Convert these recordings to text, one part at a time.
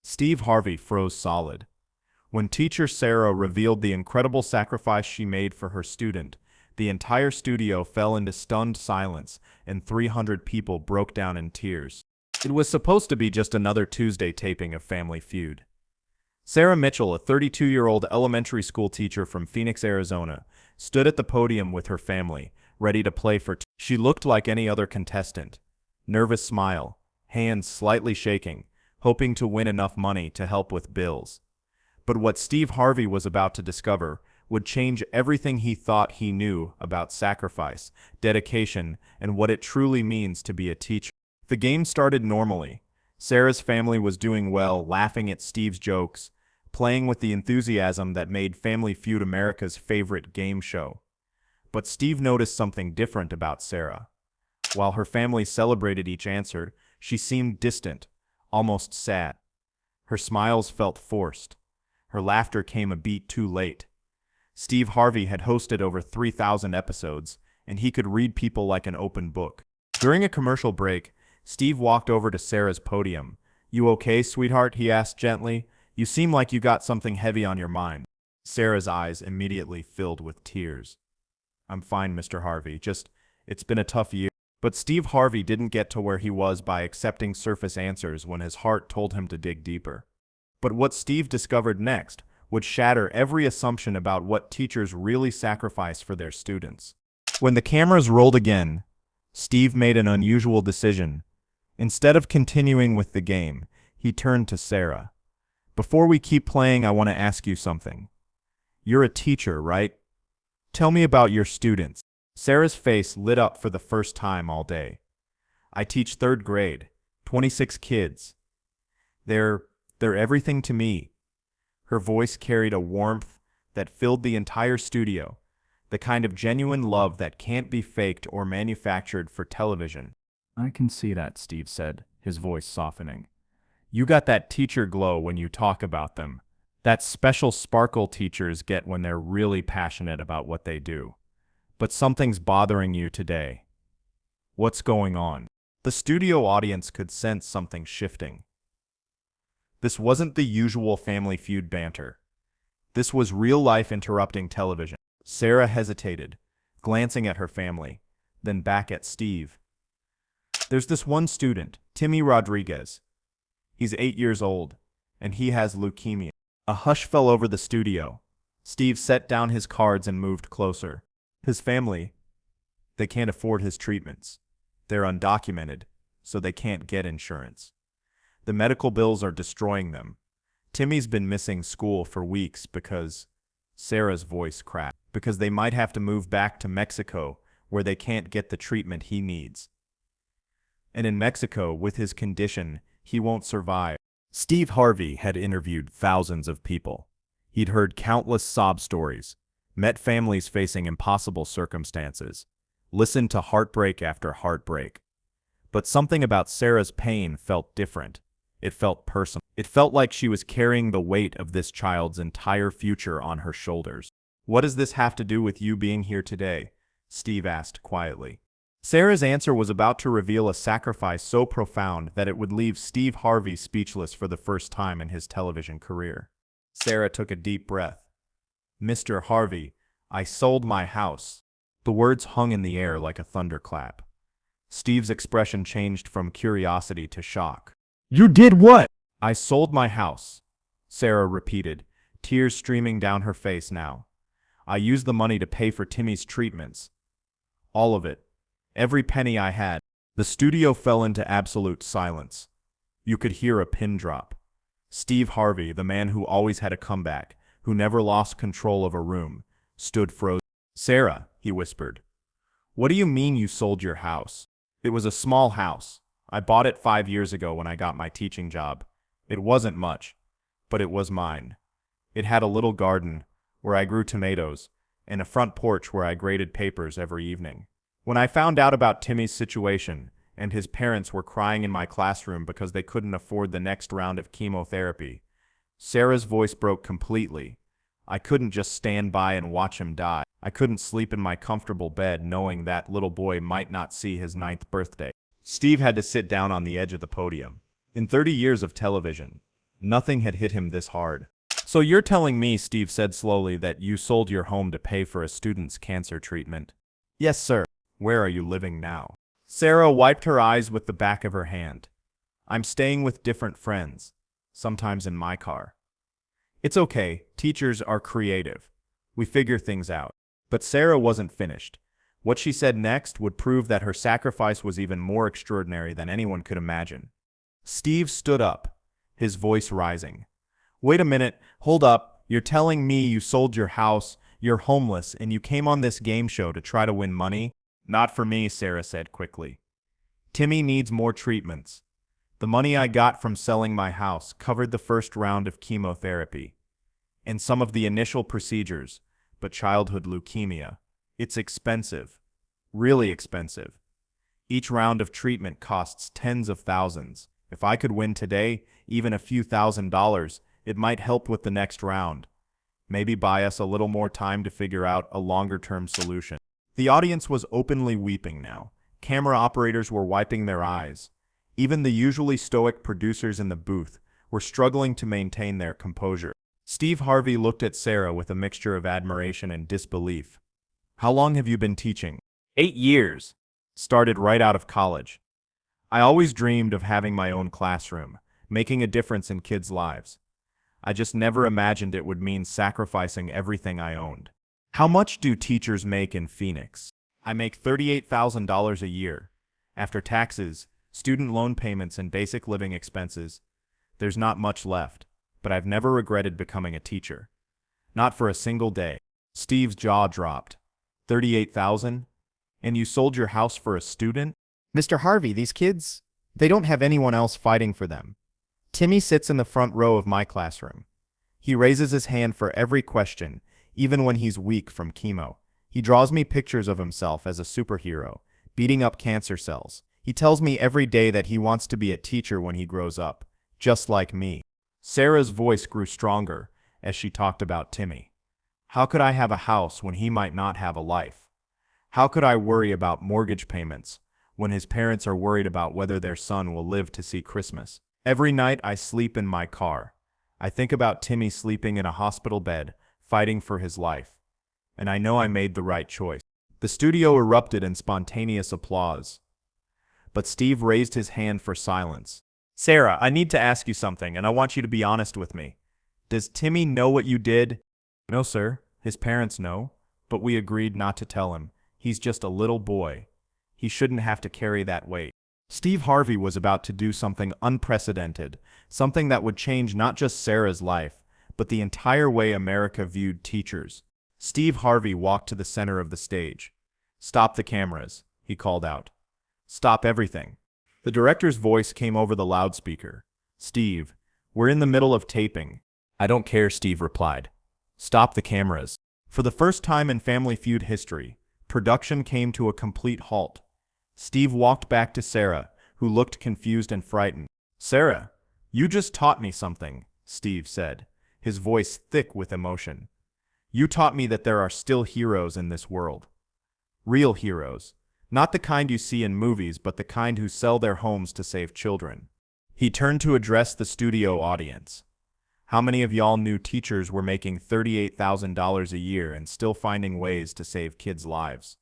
Steve Harvey froze solid. When teacher Sarah revealed the incredible sacrifice she made for her student, the entire studio fell into stunned silence and 300 people broke down in tears. It was supposed to be just another Tuesday taping of Family Feud. Sarah Mitchell, a 32-year-old elementary school teacher from Phoenix, Arizona, stood at the podium with her family, ready to play for She looked like any other contestant. Nervous smile, hands slightly shaking, hoping to win enough money to help with bills. But what Steve Harvey was about to discover would change everything he thought he knew about sacrifice, dedication, and what it truly means to be a teacher. The game started normally. Sarah's family was doing well, laughing at Steve's jokes, playing with the enthusiasm that made Family Feud America's favorite game show. But Steve noticed something different about Sarah. While her family celebrated each answer, she seemed distant, almost sad. Her smiles felt forced. Her laughter came a beat too late. Steve Harvey had hosted over 3,000 episodes, and he could read people like an open book. During a commercial break, Steve walked over to Sarah's podium. "You okay, sweetheart?" he asked gently. "You seem like you got something heavy on your mind." Sarah's eyes immediately filled with tears. "I'm fine, Mr. Harvey. It's been a tough year." But Steve Harvey didn't get to where he was by accepting surface answers when his heart told him to dig deeper. But what Steve discovered next would shatter every assumption about what teachers really sacrifice for their students. When the cameras rolled again, Steve made an unusual decision. Instead of continuing with the game, he turned to Sarah. "Before we keep playing, I want to ask you something. You're a teacher, right? Tell me about your students." Sarah's face lit up for the first time all day. "I teach 3rd grade, 26 kids. They're everything to me." Her voice carried a warmth that filled the entire studio, the kind of genuine love that can't be faked or manufactured for television. "I can see that," Steve said, his voice softening. "You got that teacher glow when you talk about them. That special sparkle teachers get when they're really passionate about what they do. But something's bothering you today. What's going on?" The studio audience could sense something shifting. This wasn't the usual Family Feud banter. This was real life interrupting television. Sarah hesitated, glancing at her family, then back at Steve. "There's this one student, Timmy Rodriguez. He's 8 years old, and he has leukemia." A hush fell over the studio. Steve set down his cards and moved closer. "His family, they can't afford his treatments. They're undocumented, so they can't get insurance. The medical bills are destroying them. Timmy's been missing school for weeks because," Sarah's voice cracked, "because they might have to move back to Mexico where they can't get the treatment he needs. And in Mexico, with his condition, he won't survive." Steve Harvey had interviewed thousands of people. He'd heard countless sob stories, met families facing impossible circumstances, listened to heartbreak after heartbreak. But something about Sarah's pain felt different. It felt personal. It felt like she was carrying the weight of this child's entire future on her shoulders. "What does this have to do with you being here today?" Steve asked quietly. Sarah's answer was about to reveal a sacrifice so profound that it would leave Steve Harvey speechless for the first time in his television career. Sarah took a deep breath. "Mr. Harvey, I sold my house." The words hung in the air like a thunderclap. Steve's expression changed from curiosity to shock. "You did what?" "I sold my house," Sarah repeated, tears streaming down her face now. "I used the money to pay for Timmy's treatments. All of it. Every penny I had." The studio fell into absolute silence. You could hear a pin drop. Steve Harvey, the man who always had a comeback, who never lost control of a room, stood frozen. "Sarah," he whispered, "what do you mean you sold your house?" "It was a small house. I bought it 5 years ago when I got my teaching job. It wasn't much, but it was mine. It had a little garden where I grew tomatoes and a front porch where I graded papers every evening. When I found out about Timmy's situation and his parents were crying in my classroom because they couldn't afford the next round of chemotherapy," Sarah's voice broke completely. "I couldn't just stand by and watch him die. I couldn't sleep in my comfortable bed knowing that little boy might not see his 9th birthday." Steve had to sit down on the edge of the podium. In 30 years of television, Nothing had hit him this hard. So you're telling me, Steve said slowly, that you sold your home to pay for a student's cancer treatment? Yes, sir. Where are you living now? Sarah wiped her eyes with the back of her hand. I'm staying with different friends, sometimes in my car. It's okay, teachers are creative. We figure things out. But Sarah wasn't finished. What she said next would prove that her sacrifice was even more extraordinary than anyone could imagine. Steve stood up, his voice rising. Wait a minute, hold up. You're telling me you sold your house, you're homeless, and you came on this game show to try to win money? Not for me, Sarah said quickly. Timmy needs more treatments. The money I got from selling my house covered the first round of chemotherapy and some of the initial procedures, but childhood leukemia. It's expensive. Really expensive. Each round of treatment costs tens of thousands. If I could win today, even a few $1,000s, it might help with the next round. Maybe buy us a little more time to figure out a longer-term solution. The audience was openly weeping now. Camera operators were wiping their eyes. Even the usually stoic producers in the booth were struggling to maintain their composure. Steve Harvey looked at Sarah with a mixture of admiration and disbelief. How long have you been teaching? 8 years. Started right out of college. I always dreamed of having my own classroom, making a difference in kids' lives. I just never imagined it would mean sacrificing everything I owned. How much do teachers make in Phoenix? I make $38,000 a year. After taxes, student loan payments, and basic living expenses, there's not much left, but I've never regretted becoming a teacher. Not for a single day. Steve's jaw dropped. 38,000? And you sold your house for a student? Mr. Harvey, these kids, they don't have anyone else fighting for them. Timmy sits in the front row of my classroom. He raises his hand for every question, even when he's weak from chemo. He draws me pictures of himself as a superhero, beating up cancer cells. He tells me every day that he wants to be a teacher when he grows up, just like me. Sarah's voice grew stronger as she talked about Timmy. How could I have a house when he might not have a life? How could I worry about mortgage payments when his parents are worried about whether their son will live to see Christmas? Every night I sleep in my car. I think about Timmy sleeping in a hospital bed, fighting for his life. And I know I made the right choice. The studio erupted in spontaneous applause. But Steve raised his hand for silence. Sarah, I need to ask you something, and I want you to be honest with me. Does Timmy know what you did? No, sir. His parents know, but we agreed not to tell him. He's just a little boy. He shouldn't have to carry that weight. Steve Harvey was about to do something unprecedented, something that would change not just Sarah's life, but the entire way America viewed teachers. Steve Harvey walked to the center of the stage. Stop the cameras, he called out. Stop everything. The director's voice came over the loudspeaker. Steve, we're in the middle of taping. I don't care, Steve replied. Stop the cameras. For the first time in Family Feud history, production came to a complete halt. Steve walked back to Sarah, who looked confused and frightened. Sarah, you just taught me something, Steve said, his voice thick with emotion. You taught me that there are still heroes in this world. Real heroes. Not the kind you see in movies, but the kind who sell their homes to save children. He turned to address the studio audience. How many of y'all knew teachers were making $38,000 a year and still finding ways to save kids' lives?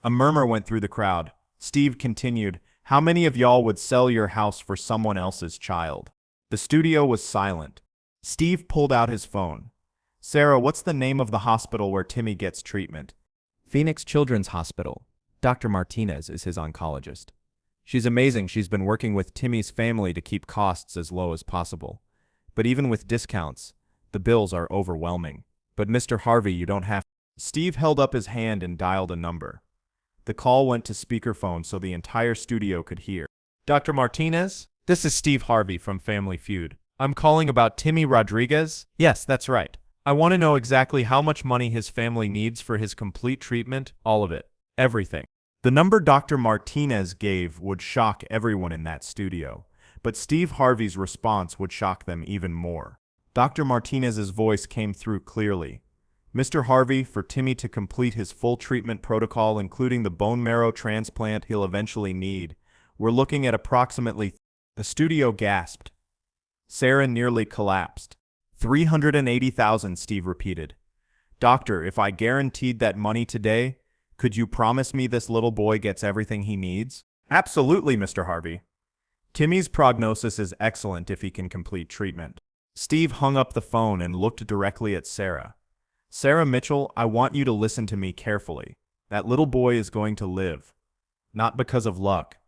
A murmur went through the crowd. Steve continued, how many of y'all would sell your house for someone else's child? The studio was silent. Steve pulled out his phone. Sarah, what's the name of the hospital where Timmy gets treatment? Phoenix Children's Hospital. Dr. Martinez is his oncologist. She's amazing. She's been working with Timmy's family to keep costs as low as possible. But even with discounts, the bills are overwhelming. But Mr. Harvey, you don't have... Steve held up his hand and dialed a number. The call went to speakerphone so the entire studio could hear. Dr. Martinez, this is Steve Harvey from Family Feud. I'm calling about Timmy Rodriguez. Yes, that's right. I want to know exactly how much money his family needs for his complete treatment, all of it, everything. The number Dr. Martinez gave would shock everyone in that studio, but Steve Harvey's response would shock them even more. Dr. Martinez's voice came through clearly. Mr. Harvey, for Timmy to complete his full treatment protocol, including the bone marrow transplant he'll eventually need, we're looking at approximately... The studio gasped. Sarah nearly collapsed. 380,000, Steve repeated. Doctor, if I guaranteed that money today, could you promise me this little boy gets everything he needs? Absolutely, Mr. Harvey. Timmy's prognosis is excellent if he can complete treatment. Steve hung up the phone and looked directly at Sarah. Sarah Mitchell, I want you to listen to me carefully. That little boy is going to live. Not because of luck.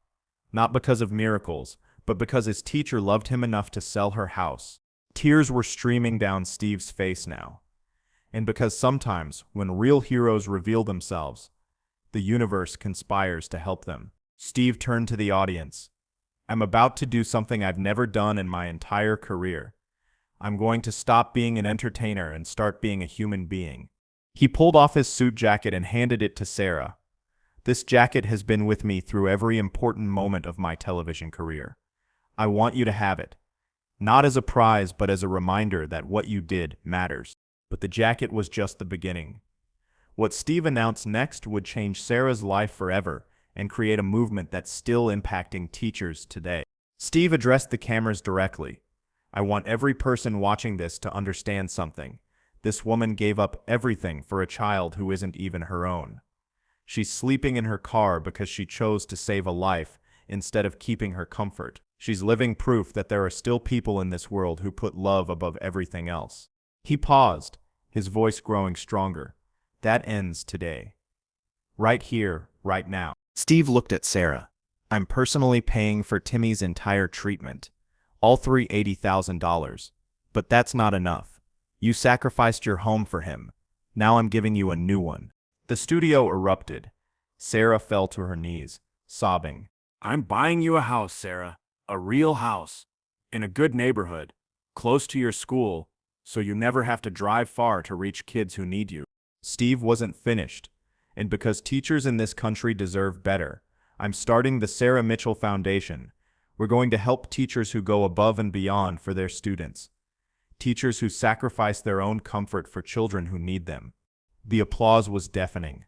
Not because of miracles, but because his teacher loved him enough to sell her house. Tears were streaming down Steve's face now. And because sometimes, when real heroes reveal themselves, the universe conspires to help them. Steve turned to the audience. I'm about to do something I've never done in my entire career. I'm going to stop being an entertainer and start being a human being. He pulled off his suit jacket and handed it to Sarah. This jacket has been with me through every important moment of my television career. I want you to have it. Not as a prize, but as a reminder that what you did matters. But the jacket was just the beginning. What Steve announced next would change Sarah's life forever and create a movement that's still impacting teachers today. Steve addressed the cameras directly. I want every person watching this to understand something. This woman gave up everything for a child who isn't even her own. She's sleeping in her car because she chose to save a life instead of keeping her comfort. She's living proof that there are still people in this world who put love above everything else. He paused, his voice growing stronger. That ends today. Right here, right now. Steve looked at Sarah. I'm personally paying for Timmy's entire treatment. All $380,000. But that's not enough. You sacrificed your home for him. Now I'm giving you a new one. The studio erupted. Sarah fell to her knees, sobbing. I'm buying you a house, Sarah. A real house. In a good neighborhood. Close to your school, so you never have to drive far to reach kids who need you. Steve wasn't finished. And because teachers in this country deserve better, I'm starting the Sarah Mitchell Foundation. We're going to help teachers who go above and beyond for their students. Teachers who sacrifice their own comfort for children who need them. The applause was deafening.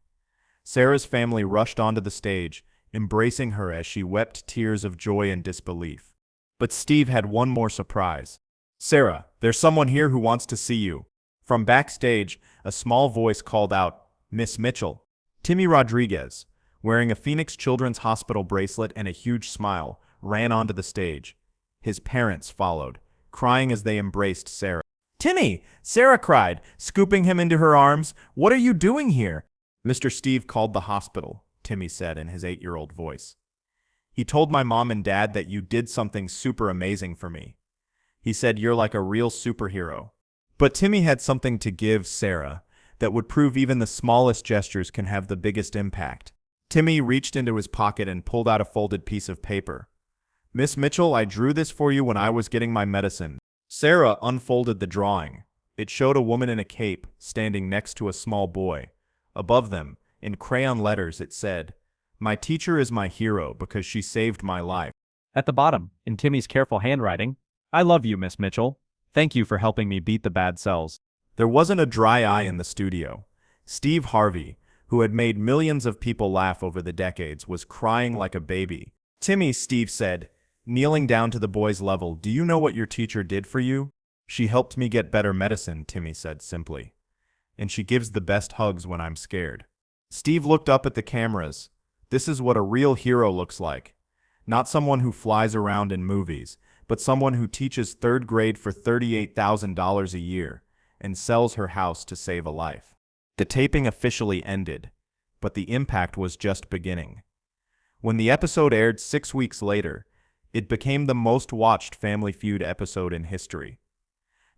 Sarah's family rushed onto the stage, embracing her as she wept tears of joy and disbelief. But Steve had one more surprise. Sarah, there's someone here who wants to see you. From backstage, a small voice called out, Miss Mitchell. Timmy Rodriguez, wearing a Phoenix Children's Hospital bracelet and a huge smile, ran onto the stage. His parents followed, crying as they embraced Sarah. Timmy! Sarah cried, scooping him into her arms. What are you doing here? Mr. Steve called the hospital, Timmy said in his 8-year-old voice. He told my mom and dad that you did something super amazing for me. He said you're like a real superhero. But Timmy had something to give Sarah that would prove even the smallest gestures can have the biggest impact. Timmy reached into his pocket and pulled out a folded piece of paper. Miss Mitchell, I drew this for you when I was getting my medicine. Sarah unfolded the drawing. It showed a woman in a cape standing next to a small boy. Above them, in crayon letters, it said, My teacher is my hero because she saved my life. At the bottom, in Timmy's careful handwriting, I love you, Miss Mitchell. Thank you for helping me beat the bad cells. There wasn't a dry eye in the studio. Steve Harvey, who had made millions of people laugh over the decades, was crying like a baby. Timmy, Steve said, kneeling down to the boy's level, do you know what your teacher did for you? She helped me get better medicine, Timmy said simply. And she gives the best hugs when I'm scared. Steve looked up at the cameras. This is what a real hero looks like. Not someone who flies around in movies, but someone who teaches 3rd grade for $38,000 a year and sells her house to save a life. The taping officially ended, but the impact was just beginning. When the episode aired 6 weeks later, it became the most watched Family Feud episode in history.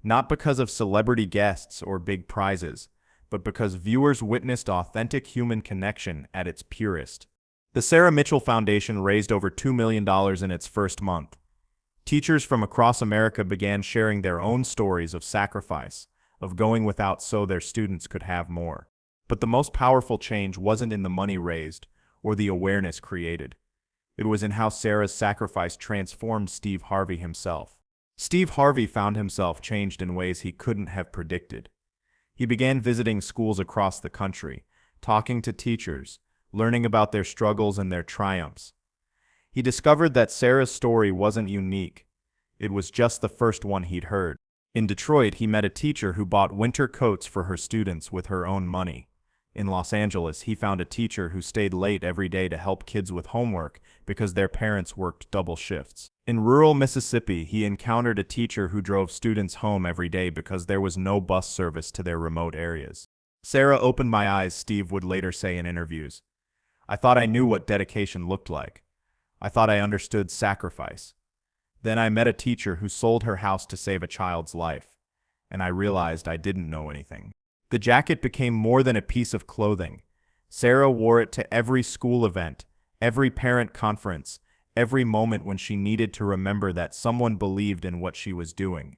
Not because of celebrity guests or big prizes, but because viewers witnessed authentic human connection at its purest. The Sarah Mitchell Foundation raised over $2 million in its first month. Teachers from across America began sharing their own stories of sacrifice, of going without so their students could have more. But the most powerful change wasn't in the money raised or the awareness created. It was in how Sarah's sacrifice transformed Steve Harvey himself. Steve Harvey found himself changed in ways he couldn't have predicted. He began visiting schools across the country, talking to teachers, learning about their struggles and their triumphs. He discovered that Sarah's story wasn't unique. It was just the first one he'd heard. In Detroit, he met a teacher who bought winter coats for her students with her own money. In Los Angeles, he found a teacher who stayed late every day to help kids with homework because their parents worked double shifts. In rural Mississippi, he encountered a teacher who drove students home every day because there was no bus service to their remote areas. Sarah opened my eyes, Steve would later say in interviews. I thought I knew what dedication looked like. I thought I understood sacrifice. Then I met a teacher who sold her house to save a child's life, and I realized I didn't know anything. The jacket became more than a piece of clothing. Sarah wore it to every school event, every parent conference, every moment when she needed to remember that someone believed in what she was doing.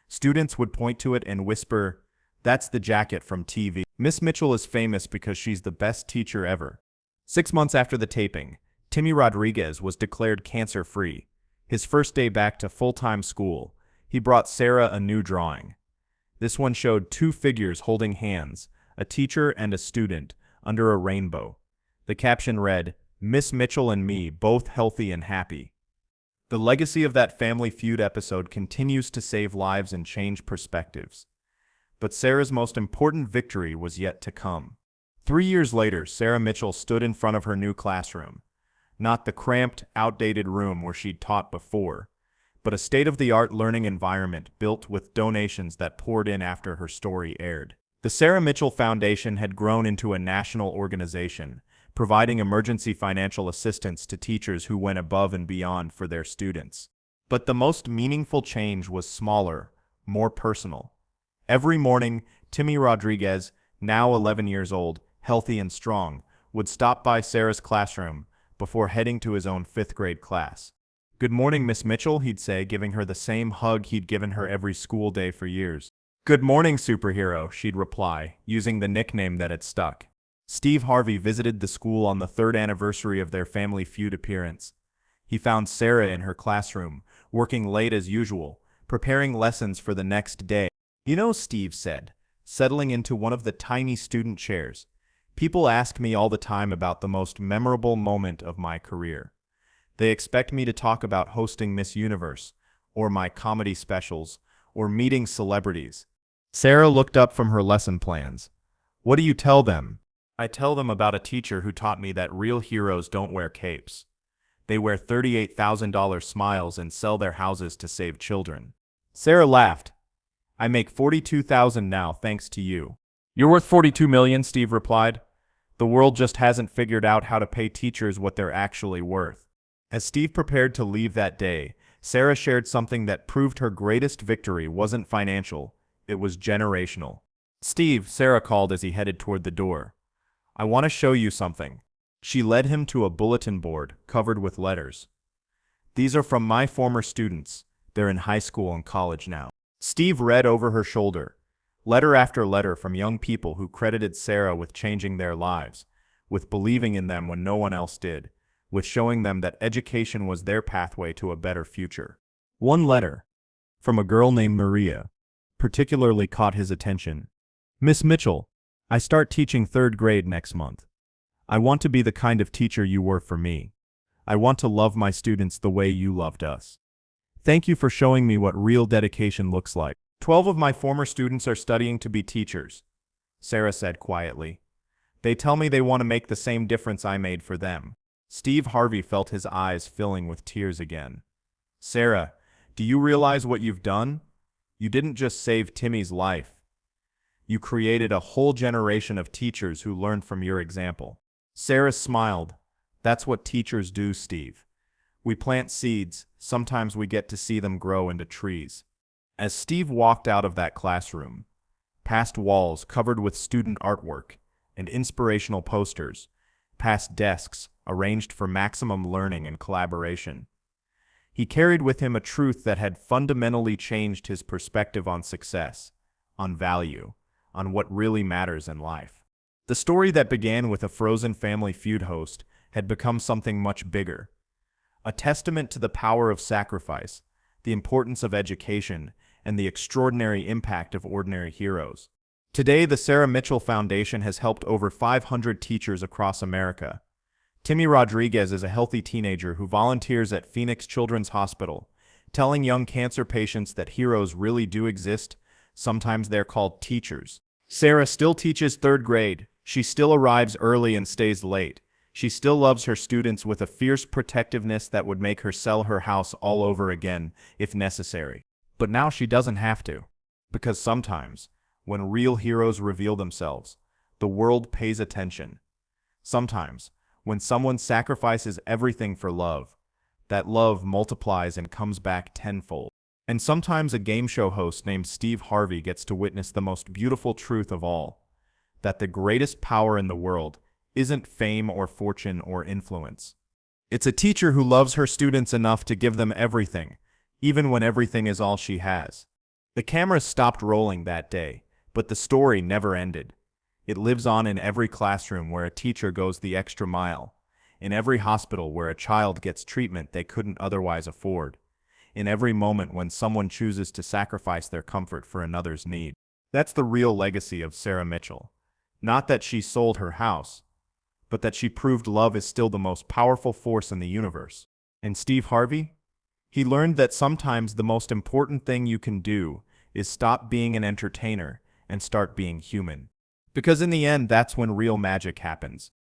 Students would point to it and whisper, "That's the jacket from TV." Miss Mitchell is famous because she's the best teacher ever. 6 months after the taping, Timmy Rodriguez was declared cancer-free. His first day back to full-time school, he brought Sarah a new drawing. This one showed two figures holding hands, a teacher and a student, under a rainbow. The caption read, "Miss Mitchell and me, both healthy and happy." The legacy of that Family Feud episode continues to save lives and change perspectives. But Sarah's most important victory was yet to come. 3 years later, Sarah Mitchell stood in front of her new classroom. Not the cramped, outdated room where she'd taught before, but a state-of-the-art learning environment built with donations that poured in after her story aired. The Sarah Mitchell Foundation had grown into a national organization, providing emergency financial assistance to teachers who went above and beyond for their students. But the most meaningful change was smaller, more personal. Every morning, Timmy Rodriguez, now 11 years old, healthy and strong, would stop by Sarah's classroom before heading to his own 5th grade class. "Good morning, Miss Mitchell," he'd say, giving her the same hug he'd given her every school day for years. "Good morning, superhero," she'd reply, using the nickname that had stuck. Steve Harvey visited the school on the 3rd anniversary of their Family Feud appearance. He found Sarah in her classroom, working late as usual, preparing lessons for the next day. "You know," Steve said, settling into one of the tiny student chairs, "people ask me all the time about the most memorable moment of my career. They expect me to talk about hosting Miss Universe, or my comedy specials, or meeting celebrities." Sarah looked up from her lesson plans. "What do you tell them?" "I tell them about a teacher who taught me that real heroes don't wear capes. They wear $38,000 smiles and sell their houses to save children." Sarah laughed. "I make $42,000 now thanks to you." "You're worth $42 million, Steve replied. "The world just hasn't figured out how to pay teachers what they're actually worth." As Steve prepared to leave that day, Sarah shared something that proved her greatest victory wasn't financial, it was generational. "Steve," Sarah called as he headed toward the door, "I want to show you something." She led him to a bulletin board covered with letters. "These are from my former students. They're in high school and college now." Steve read over her shoulder, letter after letter from young people who credited Sarah with changing their lives, with believing in them when no one else did, with showing them that education was their pathway to a better future. One letter, from a girl named Maria, particularly caught his attention. "Miss Mitchell, I start teaching 3rd grade next month. I want to be the kind of teacher you were for me. I want to love my students the way you loved us. Thank you for showing me what real dedication looks like. 12 of my former students are studying to be teachers," Sarah said quietly. "They tell me they want to make the same difference I made for them." Steve Harvey felt his eyes filling with tears again. "Sarah, do you realize what you've done? You didn't just save Timmy's life. You created a whole generation of teachers who learned from your example." Sarah smiled. "That's what teachers do, Steve. We plant seeds, sometimes we get to see them grow into trees." As Steve walked out of that classroom, past walls covered with student artwork and inspirational posters, past desks arranged for maximum learning and collaboration, he carried with him a truth that had fundamentally changed his perspective on success, on value, on what really matters in life. The story that began with a frozen Family Feud host had become something much bigger. A testament to the power of sacrifice, the importance of education, and the extraordinary impact of ordinary heroes. Today, the Sarah Mitchell Foundation has helped over 500 teachers across America. Timmy Rodriguez is a healthy teenager who volunteers at Phoenix Children's Hospital, telling young cancer patients that heroes really do exist. Sometimes they're called teachers. Sarah still teaches third grade. She still arrives early and stays late. She still loves her students with a fierce protectiveness that would make her sell her house all over again if necessary. But now she doesn't have to. Because sometimes, when real heroes reveal themselves, the world pays attention. Sometimes, when someone sacrifices everything for love, that love multiplies and comes back tenfold. And sometimes a game show host named Steve Harvey gets to witness the most beautiful truth of all, that the greatest power in the world isn't fame or fortune or influence. It's a teacher who loves her students enough to give them everything, even when everything is all she has. The cameras stopped rolling that day, but the story never ended. It lives on in every classroom where a teacher goes the extra mile, in every hospital where a child gets treatment they couldn't otherwise afford, in every moment when someone chooses to sacrifice their comfort for another's need. That's the real legacy of Sarah Mitchell. Not that she sold her house, but that she proved love is still the most powerful force in the universe. And Steve Harvey? He learned that sometimes the most important thing you can do is stop being an entertainer and start being human. Because in the end, that's when real magic happens.